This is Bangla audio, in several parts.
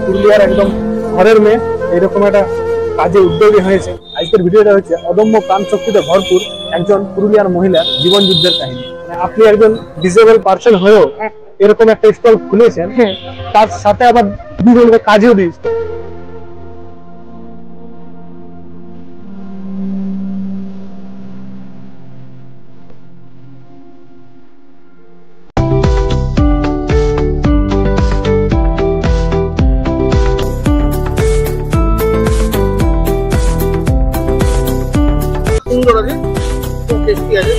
পুরুলিয়ার একদম ঘরের মেয়ে এরকম একটা কাজে উদ্যোগী হয়েছে। আজকের ভিডিওটা হচ্ছে অদম্য প্রাণ শক্তিতে ভরপুর একজন পুরুলিয়ার মহিলার জীবন যুদ্ধের কাহিনী। আপনি একজন ডিসেবল পার্সন হয়েও এরকম একটা স্টল খুলেছেন, তার সাথে আবার দুজনকে কাজেও দিয়েছেন। সুন্দর আছে, খুব টেস্টি আছে।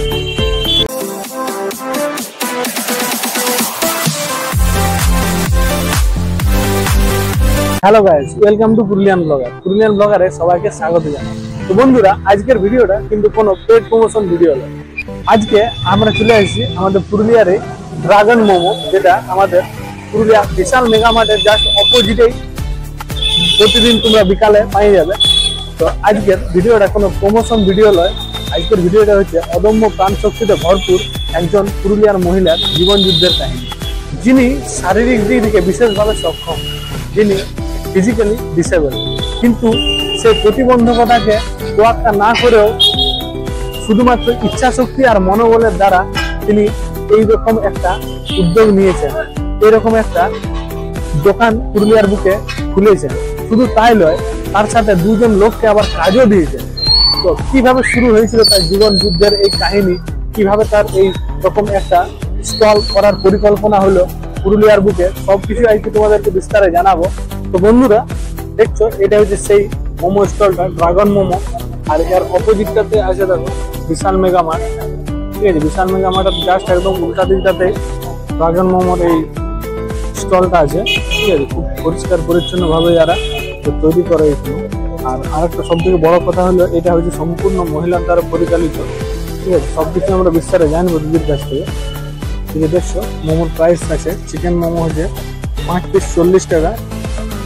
Hello guys, welcome to Purulian blogger. Purulian ব্লগারে সবাইকে স্বাগত জানাই। তো বন্ধুরা, আজকের ভিডিওটা কিন্তু কোনো পেড প্রমোশন ভিডিও নয়। আজকে আমরা চলে এসেছি আমাদের পুরুলিয়ারে ড্রাগন মোমো, যেটা আমাদের পুরুলিয়া বিশাল মেগা মার্টের জাস্ট অপোজিটেই প্রতিদিন তোমরা বিকালে পাই যাবে। তো আজকের ভিডিওটা কোনো প্রমোশন ভিডিও নয়। আজকের ভিডিওটা হচ্ছে অদম্য প্রাণ শক্তিতে ভরপুর একজন পুরুলিয়ার মহিলার জীবন যুদ্ধের কাহিনী, যিনি শারীরিক দিক থেকে বিশেষভাবে সক্ষম, যিনি ফিজিক্যালি ডিসেবল, কিন্তু সে প্রতিবন্ধকতাকে তোয়াক্কা না করেও শুধুমাত্র ইচ্ছা শক্তি আর মনোবলের দ্বারা তিনি এইরকম একটা উদ্যোগ নিয়েছেন, এরকম একটা দোকান পুরুলিয়ার বুকে খুলেছেন। শুধু তাই নয়, তার সাথে দুজন লোককে আবার কাজও দিয়েছেন। তো কিভাবে শুরু হয়েছিল তার জীবন যুদ্ধের এই কাহিনী, কিভাবে তার এই রকম একটা স্টল করার পরিকল্পনা হলো পুরুলিয়ার বুকে, সবকিছু আজকে তোমাদেরকে বিস্তারে জানাবো। তো বন্ধুরা দেখছো, এটা হচ্ছে সেই মোমো স্টলটা, ড্রাগন মোমো। আর এর অপোজিটটাতে আছে দেখো বিশাল মেগা মার্ট। ঠিক আছে, বিশাল মেগা মার্টের জাস্ট একদম উল্টা দিকটাতে ড্রাগন মোমোর এই স্টলটা আছে। ঠিক আছে, খুব পরিষ্কার পরিচ্ছন্ন ভাবে যারা তৈরি করে এখানে। আর আরেকটা সব থেকে বড় কথা হলো, এটা হচ্ছে সম্পূর্ণ মহিলার দ্বারা পরিচালিত। ঠিক আছে, সবকিছু আমরা বিস্তারে জানবো দিদির কাছ থেকে। ঠিক আছে, দেখছো মোমোর প্রাইস আছে, চিকেন মোমো হচ্ছে 5 পিস 40 টাকা,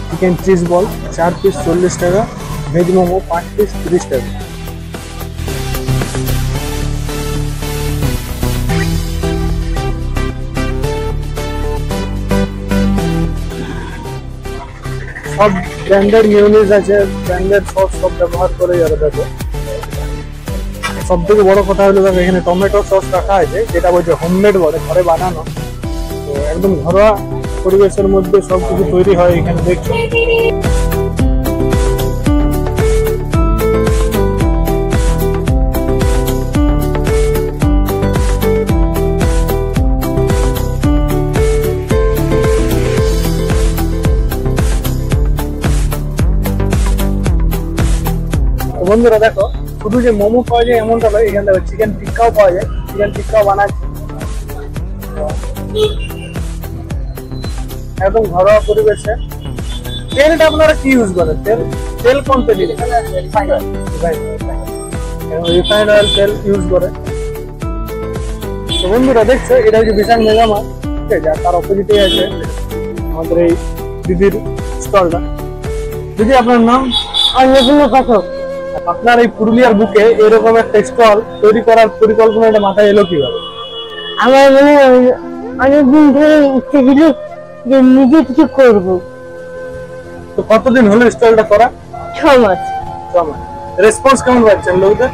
চিকেন চিজ বল 4 পিস 40 টাকা, ভেজ মোমো 5 পিস 30 টাকা। সব ব্র্যান্ডেড মিউনিস আছে, ব্র্যান্ডেড সস সব ব্যবহার করে যারা দেখো। সব থেকে বড় কথা হলো দেখো, এখানে টমেটো সস রাখা আছে, যেটা বলছে হোমমেড বলে, ঘরে বানানো। তো একদম ঘরোয়া পরিবেশের মধ্যে সবকিছু তৈরি হয় এখানে, দেখছো। বন্ধুরা দেখো, শুধু যে মোমো পাওয়া যায় এমনটা নয়, এখানে দেখো চিকেন টিক্কাও পাওয়া যায়, চিকেন টিক্কাও বানাচ্ছে একদম ঘরোয়া পরিবেশে। তেলটা আপনারা কি ইউজ করেন? তেল কোন তেল? রিফাইন্ড অয়েল তেল ইউজ করে। তো বন্ধুরা দেখছো, এটা হচ্ছে বিশাল মেগা মার্ট। ঠিক আছে, আর তার অপোজিটে আছে আমাদের এই দিদির স্টলটা। দিদি, আপনার নাম? পাঠক। আপনার এই পুরুলিয়ার বুকে এরকম একটা স্টল তৈরি করার পরিকল্পনাটা মাথায় এলো কিভাবে? আমার অনেকদিন ধরে ইচ্ছে ছিল যে নিজে কিছু করব। তো কতদিন হলো স্টলটা করা? 6 মাস। রেসপন্স কেমন পাচ্ছেন লোকদের?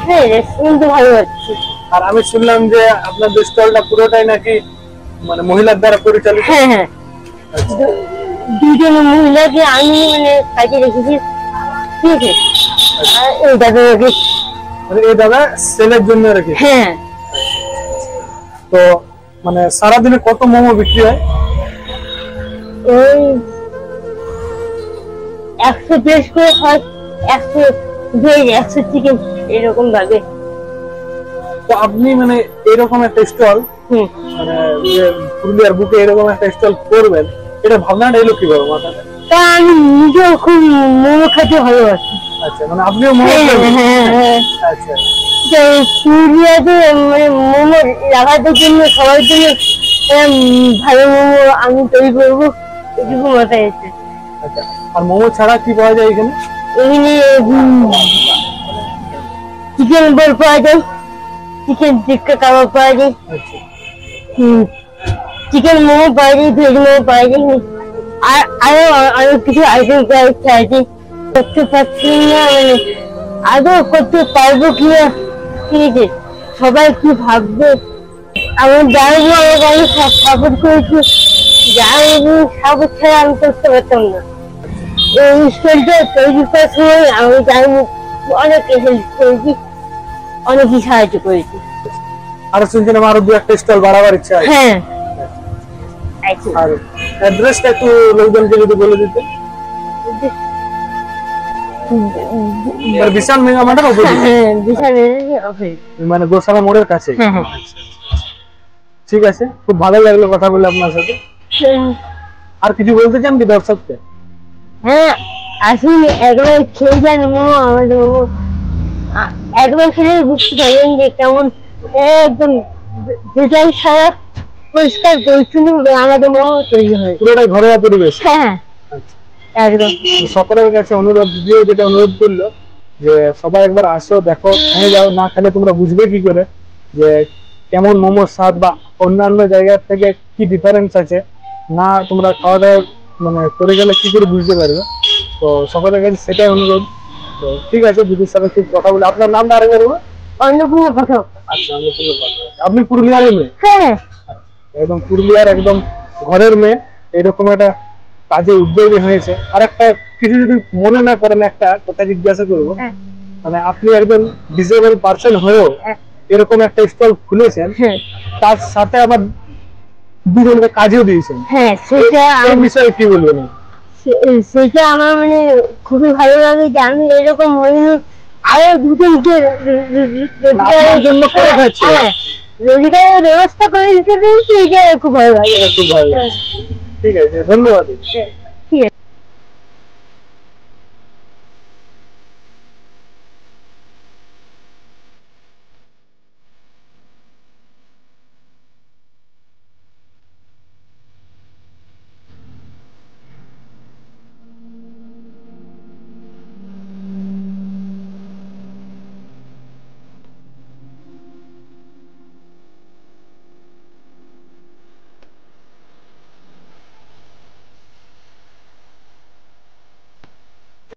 হ্যাঁ, রেসপন্স তো ভালো পাচ্ছি। আর আমি শুনলাম যে আপনাদের স্টলটা পুরোটাই নাকি মানে মহিলার দ্বারা পরিচালিত। হ্যাঁ হ্যাঁ, দুজন মহিলাকে আমি কাজে রেখেছি। ঠিক আছে, আর এই দাদাকে এই দাদা সেলের জন্য রেখে। হ্যাঁ। তো মানে সারাদিনে কত মোমো বিক্রি হয়? ওই 100 পিস করে হয়, 100 ভেজ 100 চিকেন এরকম ভাবে। তো আপনি মানে এরকম একটা স্টল, মানে পুরুলিয়ার বুকে এরকম একটা স্টল করবেন, এটা ভাবনাটা এলো কিভাবে মাথায়? তা আমি নিজেও খুব মোমো খেতে ভালোবাসি। আচ্ছা, মানে আপনিও মোমো? আচ্ছা, পুরুলিয়াতে মানে মোমো লাগানোর জন্য সবার জন্য ভালো মোমো আমি তৈরি করবো, এটুকু মাথায় এসেছে। আচ্ছা, আর মোমো ছাড়া কি পাওয়া যায় এখানে? এখানে চিকেন বল পাওয়া যায়, চিকেন টিক্কা কাবাব পাওয়া যায়, চিকেন মোমো পাওয়া যায়, ভেজ মোমো পাওয়া যায়। আর আরো অনেক কিছু আইটেম করার ইচ্ছা আছে, করতে পারছি না, মানে আদৌ করতে পারবো কিনা, ঠিক আছে, সবাই কি ভাববে। আমার জানাবো আমাকে অনেক সাপোর্ট করেছে, জানাবো সাপোর্ট ছাড়া আমি করতে পারতাম না। এই স্কুলটা তৈরি করার সময় আমি জানি অনেক হেল্প করেছি, অনেকই সাহায্য করেছি। আর শুনছিলাম আরো দু একটা স্টল বাড়াবার ইচ্ছা আছে। হ্যাঁ, আর অ্যাড্রেসটা একটু লোকজনকে যদি বলে দিতে। বিশাল মেগা মার্টের অপোজিট, হ্যাঁ, বিশাল অফিস, মানে গোসালা মোড়ের কাছে। হ্যাঁ হ্যাঁ। ঠিক আছে, খুব ভালো লাগলো কথা বলে আপনার সাথে। আর কিছু বলতে চান কি দর্শককে? হ্যাঁ, আসুন একবার খেয়ে যান মোমো, আমাদের মোমো একবার খেলে বুঝতে পারবেন যে কেমন একদম ভেজাল ছাড়া পরিষ্কার পরিচ্ছন্ন আমাদের মোমো তৈরি হয়, পুরোটাই ঘরোয়া পরিবেশ। হ্যাঁ একদম। সকলের কাছে অনুরোধ, দিদিও যেটা অনুরোধ করলো যে সবাই একবার আসো, দেখো, খেয়ে যাও, না খেলে তোমরা বুঝবে কি করে যে কেমন মোমোর স্বাদ বা অন্যান্য জায়গার থেকে কি ডিফারেন্স আছে, না তোমরা খাওয়া দাওয়া মানে করে গেলে কি করে বুঝতে পারবে। তো সকলের কাছে সেটাই অনুরোধ। তো ঠিক আছে, দিদির সাথে খুব কথা বলে। আপনার নামটা আরেকবার বলুন। অন্নপূর্ণা পাঠক। আচ্ছা, আপনি পুরুলিয়ার মেয়ে? হ্যাঁ, একদম পুরুলিয়ার একদম ঘরের মেয়ে, এরকম একটা কাজে উদ্যোগী হয়েছে। আর একটা কিছু যদি মনে না করেন, একটা কথা জিজ্ঞাসা করবো, মানে আপনি একজন ডিসেবল পার্সন হয়েও এরকম একটা স্টল খুলেছেন, তার সাথে আবার দুজনকে কাজেও দিয়েছেন। হ্যাঁ, সেটা এই বিষয়ে কি বলবেন? সেটা আমার মানে খুবই ভালো লাগে যে আমি এরকম আরো দুজনকে রোজগারের ব্যবস্থা করে দিতে পেরেছি, এটা খুব ভালো লাগে। খুব ভালো, ঠিক আছে, ধন্যবাদ। ঠিক আছে।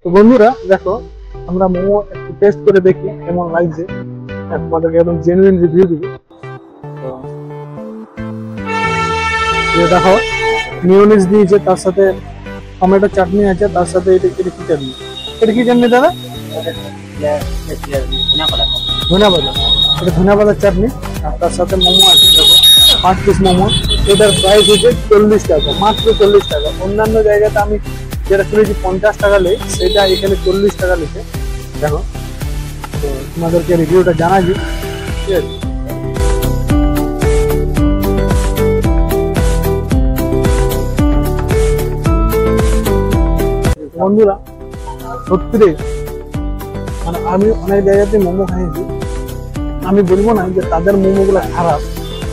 তো বন্ধুরা দেখো, আমরা মোমো একটু টেস্ট করে দেখি কেমন লাগছে, তোমাদেরকে একদম জেনুইন রিভিউ দিব। তো দেখো, মিওনিজ দিয়েছে, তার সাথে টমেটো চাটনি আছে, তার সাথে এটা কি চাটনি? এটা কি চাটনি দাদা? ধনিয়া পাতা। এটা ধনিয়া পাতার চাটনি, আর তার সাথে মোমো আছে। দেখো 5 পিস মোমো, এটার প্রাইস হচ্ছে 40 টাকা, মাত্র 40 টাকা। অন্যান্য জায়গাতে আমি যেটা শুনেছি 50 টাকা লেগে, সেটা এখানে 40 টাকা লেগে। দেখো, তো তোমাদেরকে রিভিউটা জানাবি, ঠিক আছে? বন্ধুরা সত্যি মানে আমি অনেক জায়গাতে মোমো খাইছি, আমি বলবো না যে তাদের মোমো গুলো খারাপ,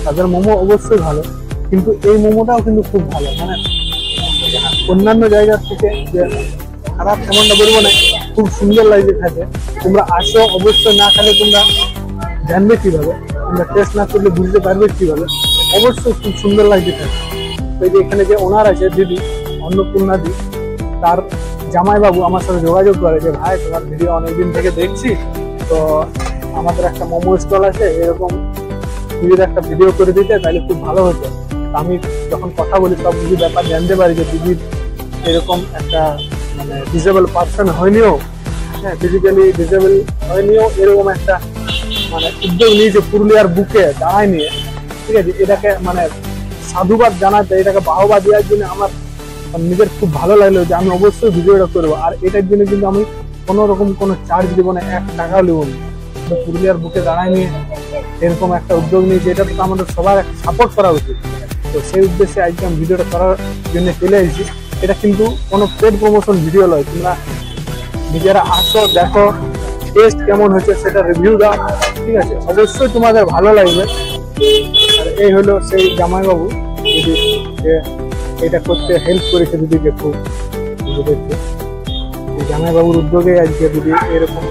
তাদের মোমো অবশ্যই ভালো, কিন্তু এই মোমোটাও কিন্তু খুব ভালো। মানে অন্যান্য জায়গার থেকে যে খারাপ তেমনটা বলবো না, খুব সুন্দর লাগছে খেতে। তোমরা আসো, অবশ্যই না খেলে তোমরা জানবে কিভাবে, তোমরা টেস্ট না করলে বুঝতে পারবে কিভাবে। অবশ্যই খুব সুন্দর লাগছে খেতে। তো এই যে এখানে যে ওনার আছে দিদি, অন্নপূর্ণা দি, তার জামাইবাবু আমার সাথে যোগাযোগ করে যে ভাই তোমার ভিডিও অনেকদিন থেকে দেখছি, তো আমাদের একটা মোমো স্টল আছে, এরকম তুমি যদি একটা ভিডিও করে দিতে তাহলে খুব ভালো হতো। আমি যখন কথা বলি সব কিছু ব্যাপার জানতে পারি যে দিদির এরকম একটা মানে ডিসেবল পার্সন হয়নিও, হ্যাঁ ফিজিক্যালি ডিসেবল হয়নিও, এরকম একটা মানে উদ্যোগ নিয়েছে পুরুলিয়ার বুকে দাঁড়ায় নিয়ে, ঠিক আছে? এটাকে মানে সাধুবাদ জানাতে, এটাকে বাহবা দেওয়ার জন্য আমার নিজের খুব ভালো লাগলো যে আমি অবশ্যই ভিডিওটা করবো। আর এটার জন্য কিন্তু আমি কোনো রকম কোনো চার্জ দিব না, 1 টাকাও নেব না। পুরুলিয়ার বুকে দাঁড়ায় নিয়ে এরকম একটা উদ্যোগ নিয়েছে, এটা তো আমাদের সবার সাপোর্ট করা উচিত। তো সেই উদ্দেশ্যে আজকে আমি ভিডিওটা করার জন্য চলে এসেছি। এটা কিন্তু কোনো পেড প্রমোশন ভিডিও নয়, তোমরা নিজেরা আসো, দেখো টেস্ট কেমন হচ্ছে সেটা রিভিউ দাও, ঠিক আছে? অবশ্যই তোমাদের ভালো লাগবে। আর এই হলো সেই জামাইবাবু, যদি এটা করতে হেল্প করেছে দিদিকে খুব, দেখতে এই জামাইবাবুর উদ্যোগে আজকে দিদি এরকম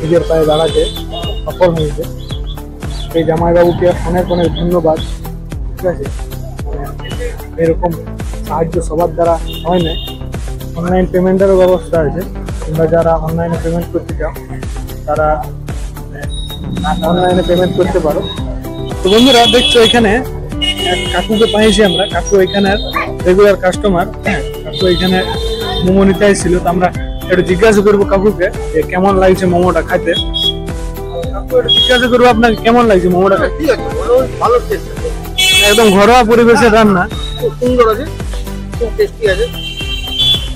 নিজের পায়ে দাঁড়াতে সফল হয়েছে। এই জামাইবাবুকে অনেক অনেক ধন্যবাদ, ঠিক আছে? এরকম সাহায্য সবার দ্বারা হয় না, অনলাইন পেমেন্টেরও ব্যবস্থা আছে। তোমরা যারা অনলাইনে পেমেন্ট করতে চাও তারা অনলাইনে পেমেন্ট করতে পারো। তো বন্ধুরা দেখছো এখানে এক কাকুকে পাইছি আমরা, কাকু এখানের রেগুলার কাস্টমার। কাকু এখানে মোমো নিতে আসছিল, তো আমরা একটু জিজ্ঞাসা করবো কাকুকে যে কেমন লাগছে মোমোটা খাইতে। কাকু একটু জিজ্ঞাসা করবো আপনাকে কেমন লাগছে মোমোটা খাইতে? ঠিক আছে, ভালো টেস্ট আছে, একদম ঘরোয়া পরিবেশের রান্না, খুব সুন্দর আছে, খুব টেস্টি আছে।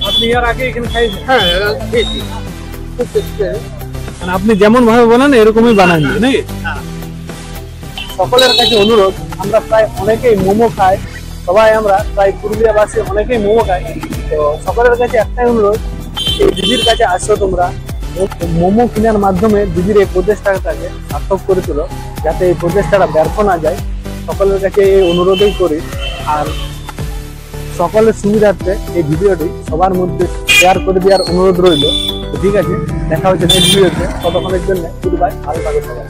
আপনি এর আগে এখানে খাইছেন? হ্যাঁ খেয়েছি, খুব টেস্টি আছে। মানে আপনি যেমন ভাবে বানান এরকমই বানান নাকি? সকলের কাছে অনুরোধ, আমরা প্রায় অনেকেই মোমো খাই, সবাই আমরা প্রায় পুরুলিয়াবাসী অনেকেই মোমো খাই। তো সকলের কাছে একটাই অনুরোধ, এই দিদির কাছে আসো তোমরা, মোমো কেনার মাধ্যমে দিদির এই প্রচেষ্টাটাকে সার্থক করে তোলো, যাতে এই প্রচেষ্টাটা ব্যর্থ না যায়। সকলের কাছে এই অনুরোধই করি। আর সকলের সুবিধার্থে এই ভিডিওটি সবার মধ্যে শেয়ার করে দেওয়ার অনুরোধ রইল। ঠিক আছে, দেখা হচ্ছে নেক্সট ভিডিওতে। ততক্ষণের জন্য গুড বাই, ভালো থাকো সবাই।